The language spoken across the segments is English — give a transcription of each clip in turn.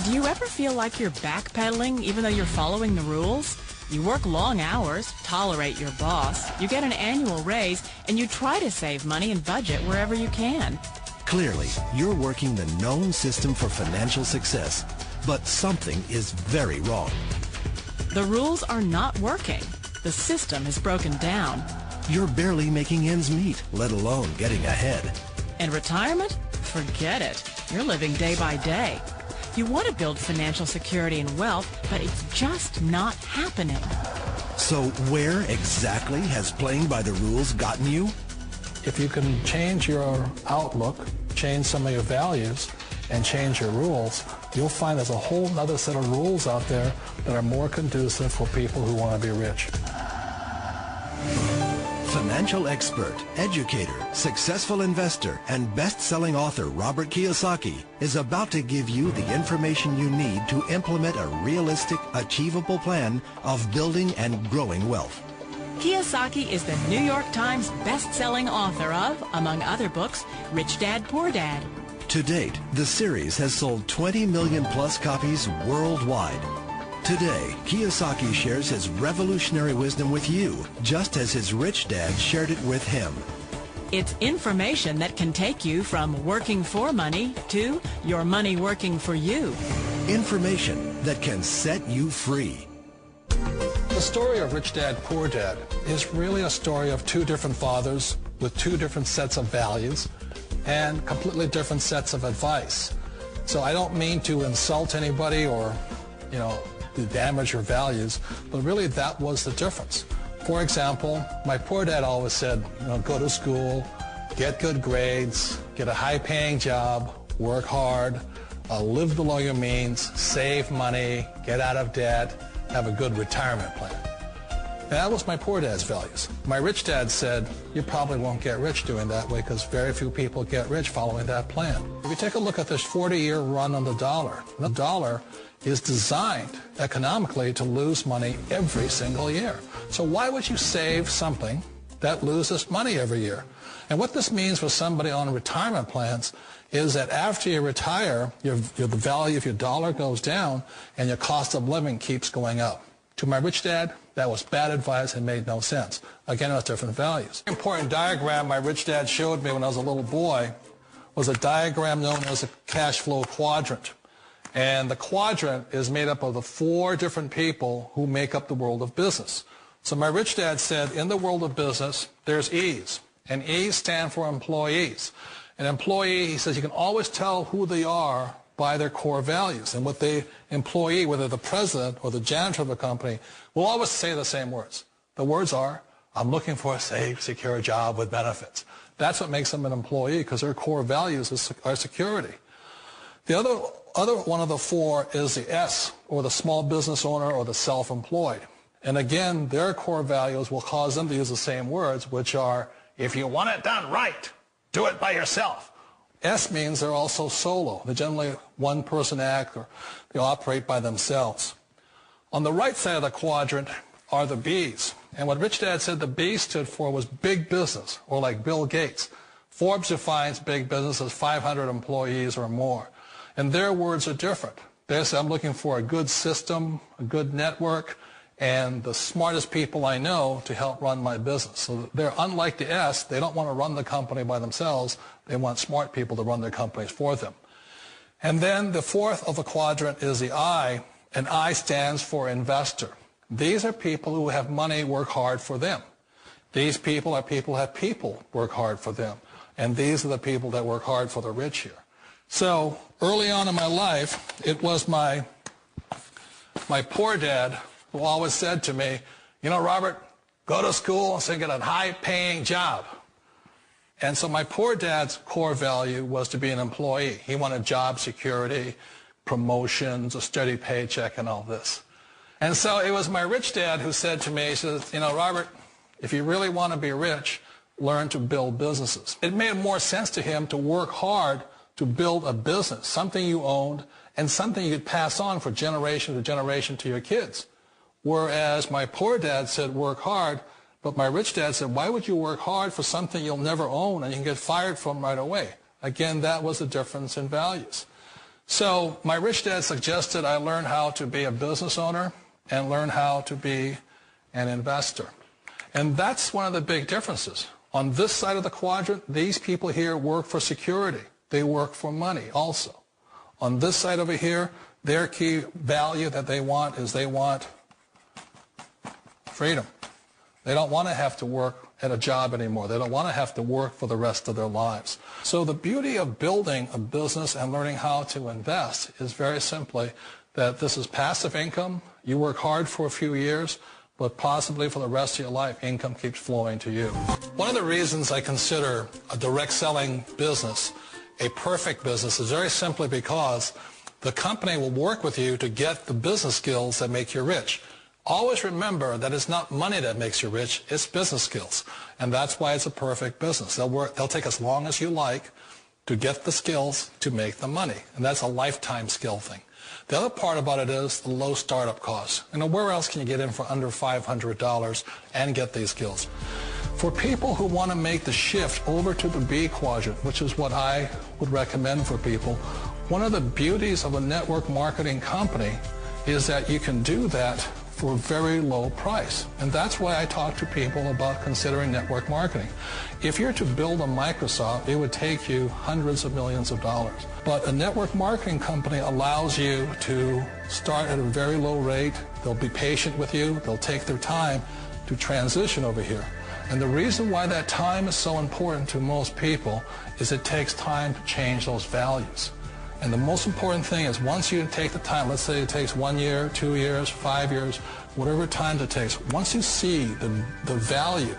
Do you ever feel like you're backpedaling even though you're following the rules? You work long hours, tolerate your boss, you get an annual raise, and you try to save money and budget wherever you can. Clearly, you're working the known system for financial success, but something is very wrong. The rules are not working. The system has broken down. You're barely making ends meet, let alone getting ahead. And retirement? Forget it. You're living day by day. You want to build financial security and wealth, but it's just not happening. So where exactly has playing by the rules gotten you? If you can change your outlook, change some of your values, and change your rules, you'll find there's a whole other set of rules out there that are more conducive for people who want to be rich. Financial expert, educator, successful investor, and best-selling author Робърт Кийосаки is about to give you the information you need to implement a realistic, achievable plan of building and growing wealth. Kiyosaki is the New York Times best-selling author of, among other books, Rich Dad, Poor Dad. To date, the series has sold 20 million plus copies worldwide. Today, Kiyosaki shares his revolutionary wisdom with you, just as his rich dad shared it with him. It's information that can take you from working for money to your money working for you. Information that can set you free. The story of Rich Dad, Poor Dad is really a story of two different fathers with two different sets of values and completely different sets of advice. So I don't mean to insult anybody or, to damage your values, but really that was the difference. For example, my poor dad always said, go to school, get good grades, get a high-paying job, work hard, live below your means, save money, get out of debt, have a good retirement plan. That was my poor dad's values. My rich dad said, you probably won't get rich doing that way because very few people get rich following that plan. If you take a look at this 40-year run on the dollar is designed economically to lose money every single year. So why would you save something that loses money every year? And what this means for somebody on retirement plans is that after you retire, the value of your dollar goes down and your cost of living keeps going up. To my rich dad, that was bad advice and made no sense. Again, it was different values. An important diagram my rich dad showed me when I was a little boy was a diagram known as a cash flow quadrant. And the quadrant is made up of the four different people who make up the world of business. So my rich dad said, in the world of business, there's E's. And E's stand for employees. An employee, he says, you can always tell who they are by their core values. And what the employee, whether the president or the janitor of a company, will always say the same words. The words are, I'm looking for a safe, secure job with benefits. That's what makes them an employee, because their core values are security. The other one of the four is the S, or the small business owner or the self-employed. And again, their core values will cause them to use the same words, which are, if you want it done right, do it by yourself. S means they're also solo. They're generally one-person act, or they operate by themselves. On the right side of the quadrant are the B's. And what Rich Dad said the B stood for was big business, or like Bill Gates. Forbes defines big business as 500 employees or more. And their words are different. They say, I'm looking for a good system, a good network, and the smartest people I know to help run my business. So they're unlike the S. They don't want to run the company by themselves. They want smart people to run their companies for them. And then the fourth of the quadrant is the I, and I stands for investor. These are people who have money work hard for them. These people are people who have people work hard for them. And these are the people that work hard for the rich here. So early on in my life, it was my poor dad who always said to me, Robert, go to school and get a high-paying job. And so my poor dad's core value was to be an employee. He wanted job security, promotions, a steady paycheck, and all this. And so it was my rich dad who said to me, he says, Robert, if you really want to be rich, learn to build businesses. It made more sense to him to work hard to build a business, something you owned, and something you could pass on for generation to generation to your kids. Whereas my poor dad said work hard, but my rich dad said, why would you work hard for something you'll never own and you can get fired from right away? Again, that was the difference in values. So my rich dad suggested I learn how to be a business owner and learn how to be an investor. And that's one of the big differences. On this side of the quadrant, these people here work for security. They work for money also. On this side over here, their key value that they want is they want freedom. They don't want to have to work at a job anymore. They don't want to have to work for the rest of their lives. So the beauty of building a business and learning how to invest is very simply that this is passive income. You work hard for a few years, but possibly for the rest of your life, income keeps flowing to you. One of the reasons I consider a direct selling business a perfect business is very simply because the company will work with you to get the business skills that make you rich. Always remember that it's not money that makes you rich, it's business skills. And that's why it's a perfect business. They'll take as long as you like to get the skills to make the money. And that's a lifetime skill thing. The other part about it is the low startup costs. Where else can you get in for under $500 and get these skills? For people who want to make the shift over to the B quadrant, which is what I would recommend for people, one of the beauties of a network marketing company is that you can do that for a very low price. And that's why I talk to people about considering network marketing. If you're to build a Microsoft, it would take you hundreds of millions of dollars. But a network marketing company allows you to start at a very low rate. They'll be patient with you. They'll take their time to transition over here. And the reason why that time is so important to most people is it takes time to change those values. And the most important thing is once you take the time, let's say it takes 1 year, 2 years, 5 years, whatever time it takes, once you see the value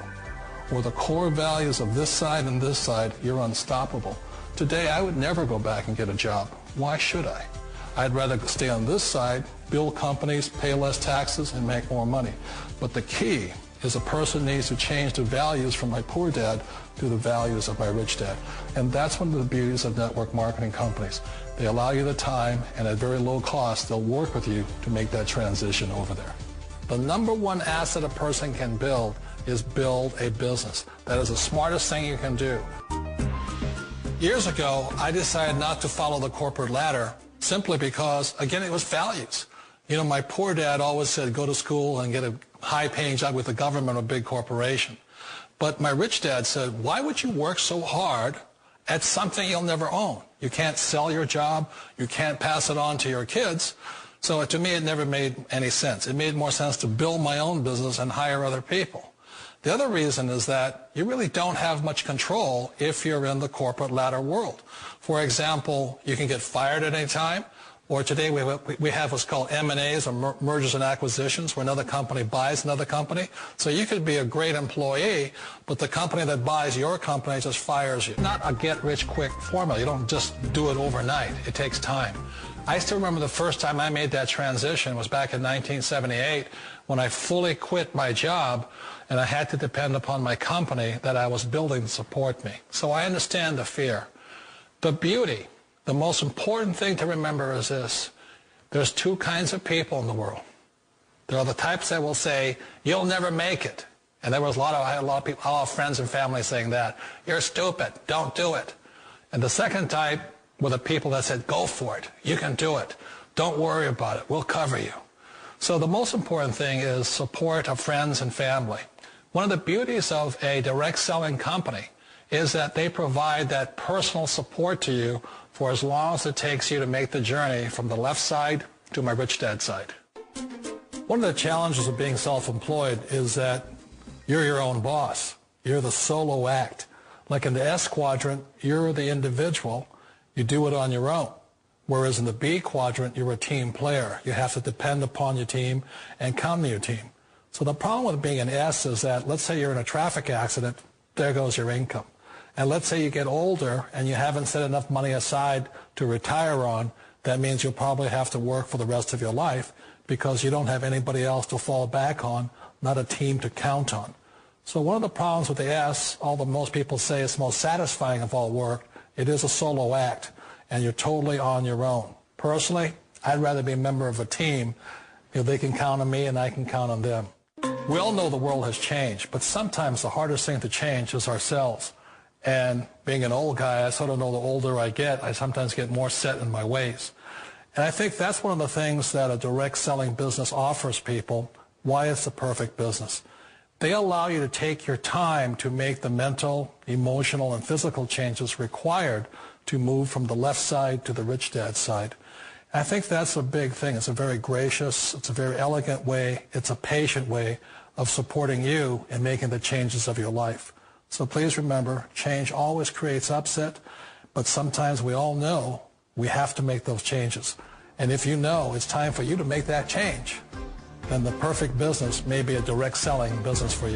or the core values of this side and this side, you're unstoppable. Today, I would never go back and get a job. Why should I? I'd rather stay on this side, build companies, pay less taxes, and make more money. But the key is a person needs to change the values from my poor dad to the values of my rich dad. And that's one of the beauties of network marketing companies. They allow you the time, and at very low cost, they'll work with you to make that transition over there. The number one asset a person can build is build a business. That is the smartest thing you can do. Years ago, I decided not to follow the corporate ladder simply because, again, it was values. My poor dad always said, go to school and get a high-paying job with the government or a big corporation. But my rich dad said, why would you work so hard at something you'll never own? You can't sell your job. You can't pass it on to your kids. So to me, it never made any sense. It made more sense to build my own business and hire other people. The other reason is that you really don't have much control if you're in the corporate ladder world. For example, you can get fired at any time. Or today we have what's called M&As, or mergers and acquisitions, where another company buys another company. So you could be a great employee, but the company that buys your company just fires you. Not a get-rich-quick formula. You don't just do it overnight. It takes time. I still remember the first time I made that transition was back in 1978 when I fully quit my job and I had to depend upon my company that I was building to support me. So I understand the fear. The beauty. The most important thing to remember is this. There's two kinds of people in the world. There are the types that will say, you'll never make it. And I had a lot of people, a lot of friends and family saying that. You're stupid. Don't do it. And the second type were the people that said, go for it. You can do it. Don't worry about it. We'll cover you. So the most important thing is support of friends and family. One of the beauties of a direct selling company is that they provide that personal support to you for as long as it takes you to make the journey from the left side to my rich dad side. One of the challenges of being self-employed is that you're your own boss. You're the solo act. Like in the S quadrant, you're the individual. You do it on your own. Whereas in the B quadrant, you're a team player. You have to depend upon your team and count on your team. So the problem with being an S is that, let's say you're in a traffic accident, there goes your income. And let's say you get older and you haven't set enough money aside to retire on, that means you'll probably have to work for the rest of your life because you don't have anybody else to fall back on, not a team to count on. So one of the problems with the S, although most people say it's the most satisfying of all work, it is a solo act, and you're totally on your own. Personally, I'd rather be a member of a team. They can count on me and I can count on them. We all know the world has changed, but sometimes the hardest thing to change is ourselves. And being an old guy, I sort of know the older I get, I sometimes get more set in my ways. And I think that's one of the things that a direct selling business offers people, why it's the perfect business. They allow you to take your time to make the mental, emotional, and physical changes required to move from the left side to the rich dad side. And I think that's a big thing. It's a very gracious, it's a very elegant way, it's a patient way of supporting you in making the changes of your life. So please remember, change always creates upset, but sometimes we all know we have to make those changes. And if you know it's time for you to make that change, then the perfect business may be a direct selling business for you.